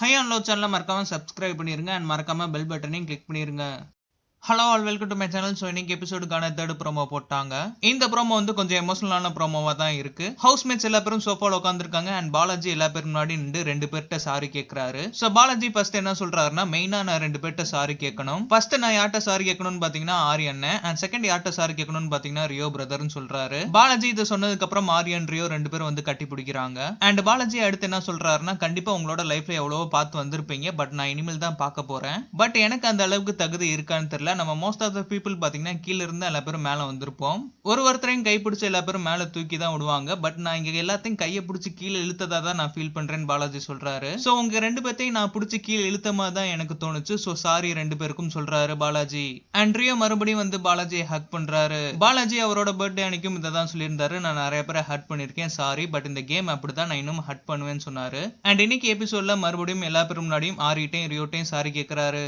High and low சேனலை மறக்காம subscribe பண்ணிருங்க அண்ட் மறக்காம பெல் பட்டனையும் கிளிக் பண்ணிருங்க. Hello all welcome to my channel. So இன்னைக்கு எபிசோடுக்கான தேர்ட் ப்ரோமோ போட்டாங்க. இந்த ப்ரோமோ வந்து கொஞ்சம் எமோஷனலான ப்ரோமோவா தான் இருக்கு. ஹவுஸ்மேட்ஸ் எல்லா பேரும் சோஃபால உட்காந்துருக்காங்க அண்ட் பாலாஜி எல்லா பேரும் முன்னாடி நின்று 2 பேர்கிட்ட சாரி கேட்கறாரு. ஸோ பாலாஜி ஃபர்ஸ்ட் என்ன சொல்றாருன்னா, மெயினா நான் 2 பேர்கிட்ட சாரி கேட்கணும். ஃபர்ஸ்ட் நான் யார்கிட்ட சாரி கேட்கணும்னு பாத்தீங்கன்னா ஆரியன் அண்ட் செகண்ட் யார்கிட்ட சாரி கேட்கணும்னு பாத்தீங்கன்னா ரியோ பிரதர்னு சொல்றாரு. பாலாஜி இதை சொன்னதுக்கு அப்புறம் ஆரியன் ரியோ 2 பேரும் வந்து கட்டி பிடிக்கிறாங்க. அண்ட் பாலாஜி அடுத்து என்ன சொல்றாருன்னா, கண்டிப்பா உங்களோட லைஃப்ல எவ்வளவோ பார்த்து வந்திருப்பீங்க, பட் நான் இனிமேல் தான் பார்க்க போறேன். பட் எனக்கு அந்த அளவுக்கு தகுதி இருக்கான்னு தெரியல. நம்ம மோஸ்ட் ஆஃப் த பீப்புள் பாத்தீங்கன்னா கீழ இருந்து எல்லா பேரும் மேல வந்திருப்போம். ஒருத்தரையும் கை பிடிச்சு எல்லா பேரும் மேல தூக்கி தான் விடுவாங்க. பட் நான் இங்க எல்லாத்தையும் கையை பிடிச்சி கீழே இழுத்ததா தான் நான் ஃபீல் பண்றேன்னு பாலாஜி சொல்றாரு. சோ உங்க 2 பேர்த்தையும் நான் பிடிச்சி கீழே இழுத்த மாதிரி தான் எனக்கு தோணுச்சு. சோ சாரி 2 பேருக்கும் சொல்றாரு பாலாஜி. அண்ட்ரியோ மறுபடியும் வந்து பாலாஜியை ஹக் பண்றாரு. பாலாஜி அவரோட பர்த்டே அன்னைக்கும் இதை தான் சொல்லியிருந்தாரு, நான் நிறைய பேரை ஹட் பண்ணிருக்கேன், சாரி, பட் இந்த கேம் அப்படிதான், நான் இன்னும் ஹட் பண்ணுவேன்னு சொன்னாரு. அண்ட் இன்னைக்கு எபிசோட்ல மறுபடியும் எல்லா பேரும் முன்னாடியும் ஆரிட்டையும் ரியோட்டையும் சாரி கேட்கிறாரு.